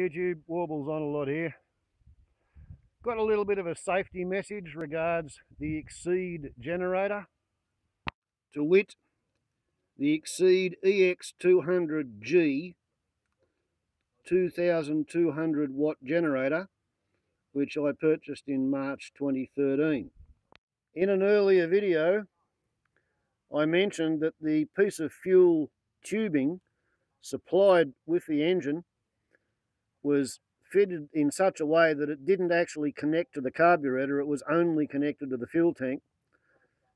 YouTube, warbles on a lot here. Got a little bit of a safety message regards the Exceed generator. To wit, the Exceed EX200G 2200 watt generator, which I purchased in March 2013. In an earlier video, I mentioned that the piece of fuel tubing supplied with the engine was fitted in such a way that it didn't actually connect to the carburetor, it was only connected to the fuel tank.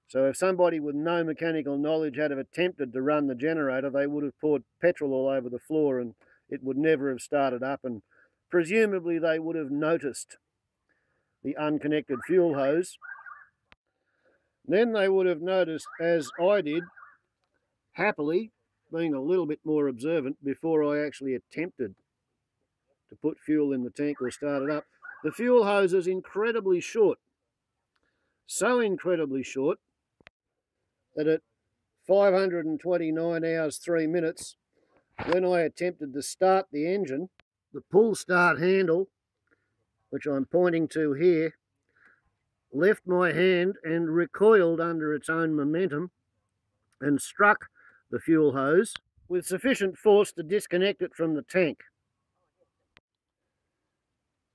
So if somebody with no mechanical knowledge had have attempted to run the generator, they would have poured petrol all over the floor and it would never have started up, and presumably they would have noticed the unconnected fuel hose. Then they would have noticed, as I did, happily, being a little bit more observant before I actually attempted to put fuel in the tank or start it up, the fuel hose is incredibly short. So incredibly short that at 529 hours 3 minutes, when I attempted to start the engine, the pull start handle, which I'm pointing to here, left my hand and recoiled under its own momentum and struck the fuel hose with sufficient force to disconnect it from the tank.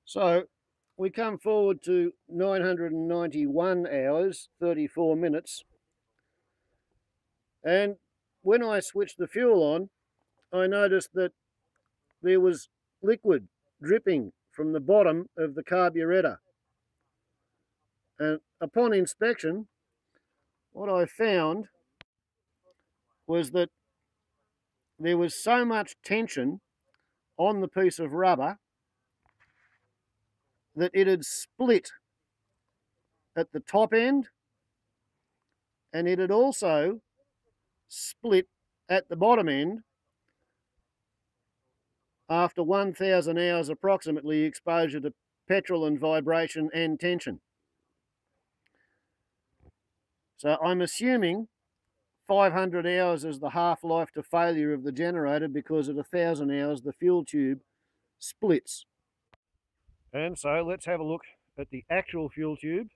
So we come forward to 991 hours 34 minutes, and when I switched the fuel on, I noticed that there was liquid dripping from the bottom of the carburetor. And upon inspection, what I found was that there was so much tension on the piece of rubber that it had split at the top end, and it had also split at the bottom end after 1,000 hours approximately exposure to petrol and vibration and tension. So I'm assuming 500 hours is the half-life to failure of the generator, because at 1,000 hours the fuel tube splits. And so let's have a look at the actual fuel tube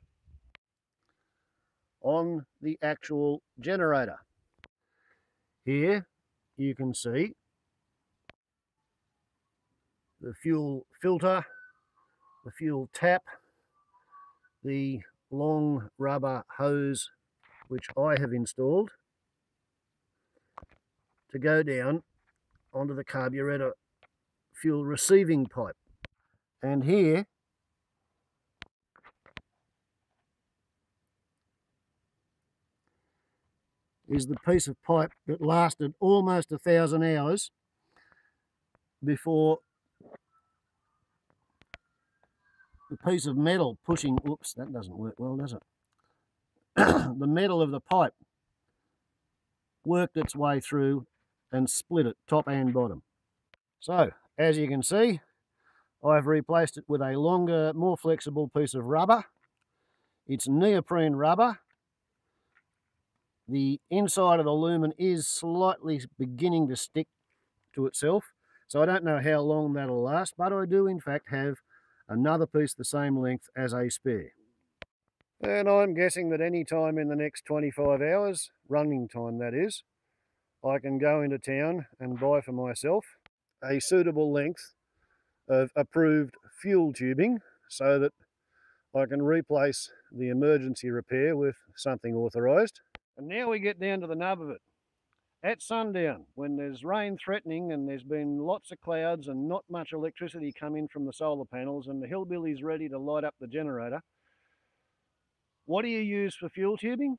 on the actual generator. Here you can see the fuel filter, the fuel tap, the long rubber hose which I have installed to go down onto the carburetor fuel receiving pipe. And here is the piece of pipe that lasted almost 1,000 hours before the piece of metal pushing, oops, that doesn't work well, does it? The metal of the pipe worked its way through and split it top and bottom. So, as you can see, I've replaced it with a longer, more flexible piece of rubber. It's neoprene rubber. The inside of the lumen is slightly beginning to stick to itself, so I don't know how long that'll last, but I do in fact have another piece the same length as a spare. And I'm guessing that any time in the next 25 hours, running time that is, I can go into town and buy for myself a suitable length of approved fuel tubing so that I can replace the emergency repair with something authorised. And now we get down to the nub of it. At sundown, when there's rain threatening and there's been lots of clouds and not much electricity come in from the solar panels and the Hillbilly's ready to light up the generator, what do you use for fuel tubing?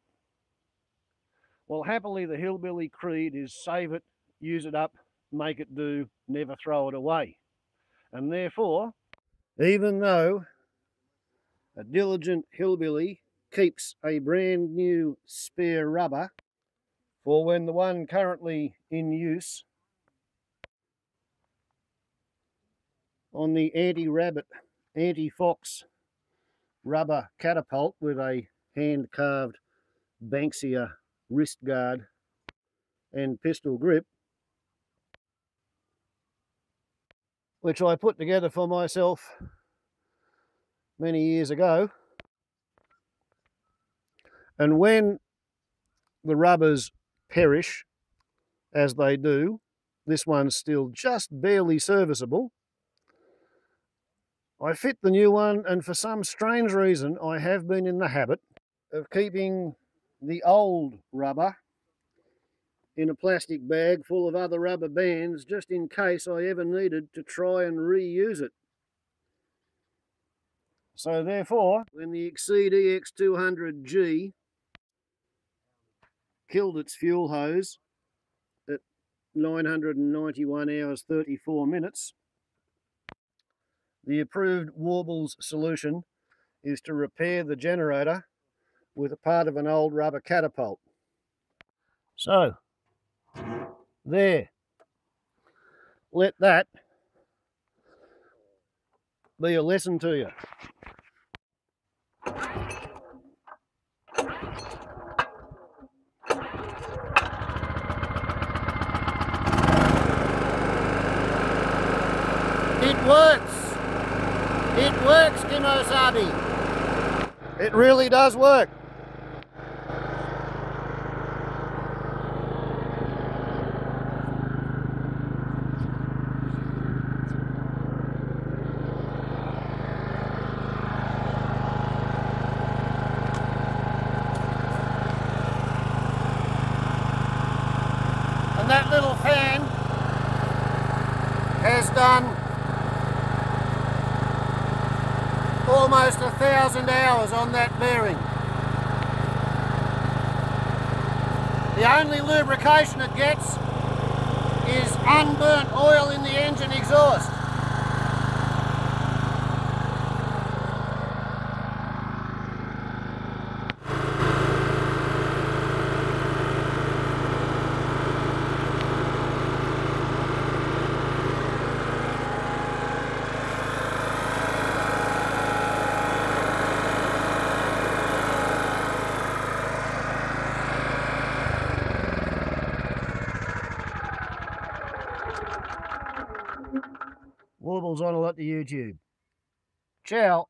Well, happily the Hillbilly creed is save it, use it up, make it do, never throw it away. And therefore, even though a diligent hillbilly keeps a brand new spare rubber for when the one currently in use on the anti-rabbit, anti-fox rubber catapult with a hand-carved Banksia wrist guard and pistol grip, which I put together for myself many years ago. And when the rubbers perish, as they do, this one's still just barely serviceable, I fit the new one, and for some strange reason I have been in the habit of keeping the old rubber in a plastic bag full of other rubber bands, just in case I ever needed to try and reuse it. So therefore, when the Exceed EX200G killed its fuel hose at 991 hours 34 minutes, the approved Warbles solution is to repair the generator with a part of an old rubber catapult. So, there. Let that be a lesson to you. It works. It works, Kimosabi. It really does work. And that little fan has done almost 1,000 hours on that bearing. The only lubrication it gets is unburnt oil in the engine exhaust. Warbles on a lot to YouTube. Ciao.